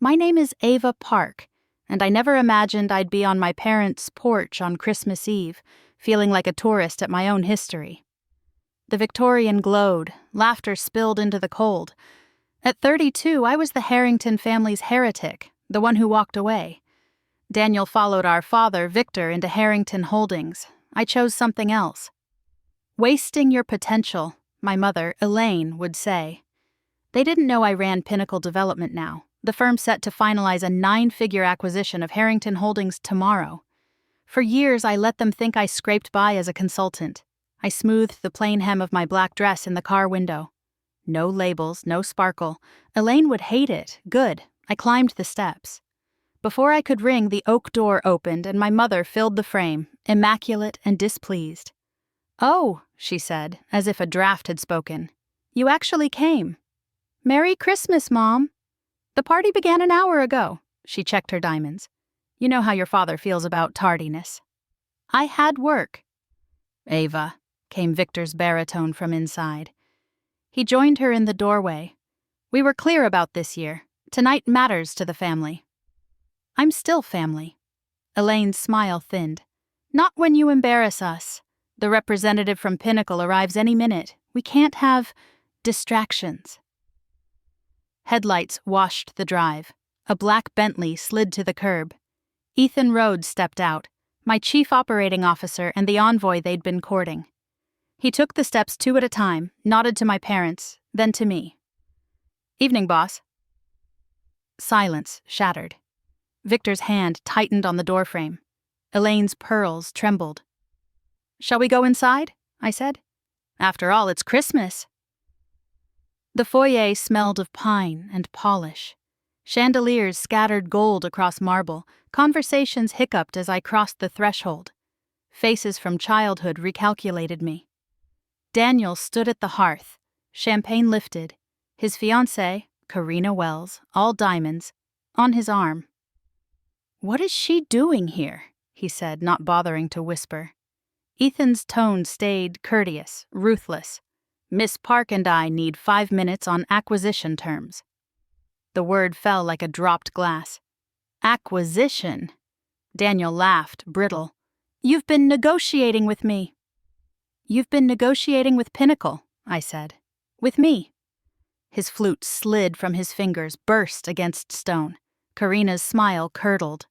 My name is Ava Park, and I never imagined I'd be on my parents' porch on Christmas Eve, feeling like a tourist at my own history. The Victorian glowed, laughter spilled into the cold. At 32, I was the Harrington family's heretic, the one who walked away. Daniel followed our father, Victor, into Harrington Holdings. I chose something else. Wasting your potential, my mother, Elaine, would say. They didn't know I ran Pinnacle Development now, the firm set to finalize a 9-figure acquisition of Harrington Holdings tomorrow. For years, I let them think I scraped by as a consultant. I smoothed the plain hem of my black dress in the car window. No labels, no sparkle. Elaine would hate it. Good. I climbed the steps. Before I could ring, the oak door opened and my mother filled the frame, immaculate and displeased. "Oh," she said, as if a draft had spoken. "You actually came. Merry Christmas, Mom." "The party began an hour ago." She checked her diamonds. "You know how your father feels about tardiness." "I had work." "Ava," came Victor's baritone from inside. He joined her in the doorway. "We were clear about this year. Tonight matters to the family." "I'm still family." Elaine's smile thinned. "Not when you embarrass us. The representative from Pinnacle arrives any minute. We can't have distractions." Headlights washed the drive. A black Bentley slid to the curb. Ethan Rhodes stepped out, my chief operating officer and the envoy they'd been courting. He took the steps 2 at a time, nodded to my parents, then to me. "Evening, boss." Silence shattered. Victor's hand tightened on the doorframe. Elaine's pearls trembled. "Shall we go inside?" I said. "After all, it's Christmas." The foyer smelled of pine and polish. Chandeliers scattered gold across marble. Conversations hiccuped as I crossed the threshold. Faces from childhood recalculated me. Daniel stood at the hearth, champagne lifted, his fiancée, Karina Wells, all diamonds, on his arm. "What is she doing here?" he said, not bothering to whisper. Ethan's tone stayed courteous, ruthless. "Miss Park and I need 5 minutes on acquisition terms." The word fell like a dropped glass. "Acquisition?" Daniel laughed, brittle. "You've been negotiating with me." "You've been negotiating with Pinnacle," I said. "With me." His flute slid from his fingers, burst against stone. Karina's smile curdled.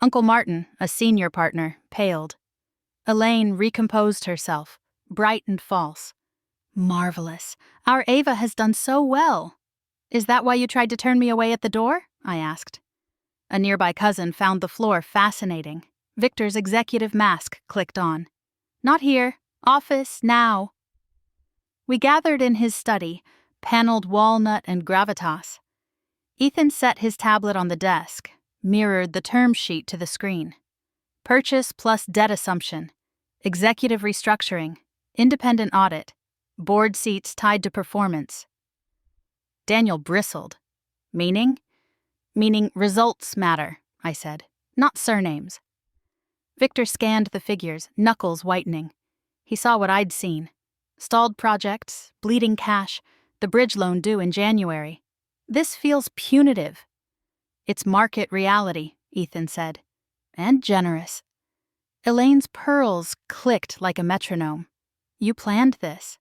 Uncle Martin, a senior partner, paled. Elaine recomposed herself, bright and false. "Marvelous. Our Ava has done so well." "Is that why you tried to turn me away at the door?" I asked. A nearby cousin found the floor fascinating. Victor's executive mask clicked on. "Not here. Office, now." We gathered in his study, paneled walnut and gravitas. Ethan set his tablet on the desk, mirrored the term sheet to the screen. Purchase plus debt assumption, executive restructuring, independent audit, board seats tied to performance. Daniel bristled. "Meaning?" "Meaning results matter," I said, "not surnames." Victor scanned the figures, knuckles whitening. He saw what I'd seen. Stalled projects, bleeding cash, the bridge loan due in January. "This feels punitive." "It's market reality," Ethan said. "And generous." Elaine's pearls clicked like a metronome. "You planned this."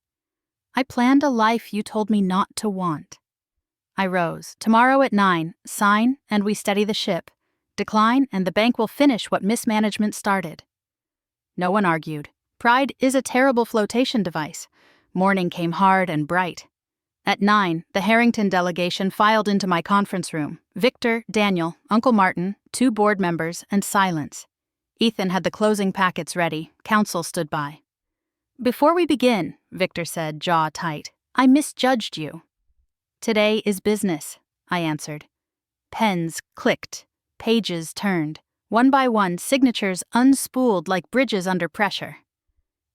"I planned a life you told me not to want." I rose. "Tomorrow at 9, sign and we steady the ship. Decline and the bank will finish what mismanagement started." No one argued. Pride is a terrible flotation device. Morning came hard and bright. At 9, the Harrington delegation filed into my conference room. Victor, Daniel, Uncle Martin, 2 board members, and silence. Ethan had the closing packets ready. Counsel stood by. "Before we begin," Victor said, jaw tight, "I misjudged you." "Today is business," I answered. Pens clicked, pages turned. One by one, signatures unspooled like bridges under pressure.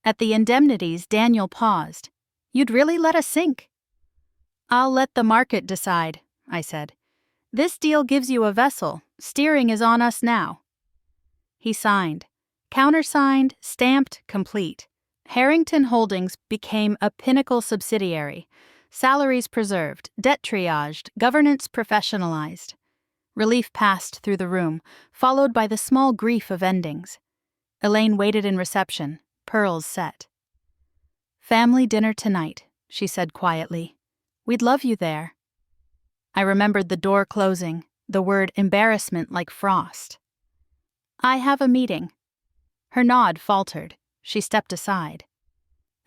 At the indemnities, Daniel paused. "You'd really let us sink?" "I'll let the market decide," I said. "This deal gives you a vessel. Steering is on us now." He signed. Countersigned, stamped, complete. Harrington Holdings became a Pinnacle subsidiary. Salaries preserved, debt triaged, governance professionalized. Relief passed through the room, followed by the small grief of endings. Elaine waited in reception, pearls set. "Family dinner tonight," she said quietly. "We'd love you there." I remembered the door closing, the word embarrassment like frost. "I have a meeting." Her nod faltered. She stepped aside.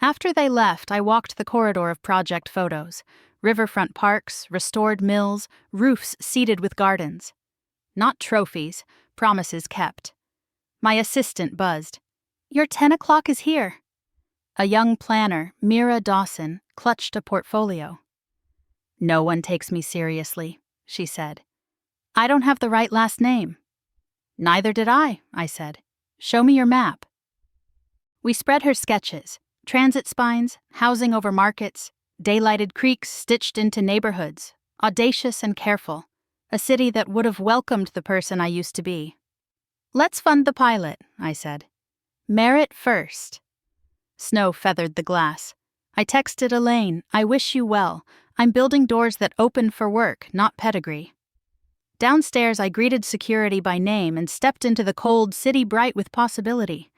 After they left, I walked the corridor of project photos. Riverfront parks, restored mills, roofs seeded with gardens. Not trophies, promises kept. My assistant buzzed. "Your 10 o'clock is here." A young planner, Mira Dawson, clutched a portfolio. "No one takes me seriously," she said. "I don't have the right last name." "Neither did I said. "Show me your map." We spread her sketches, transit spines, housing over markets, daylighted creeks stitched into neighborhoods, audacious and careful, a city that would have welcomed the person I used to be. "Let's fund the pilot," I said. "Merit first." Snow feathered the glass. I texted Elaine, "I wish you well. I'm building doors that open for work, not pedigree." Downstairs, I greeted security by name and stepped into the cold city bright with possibility.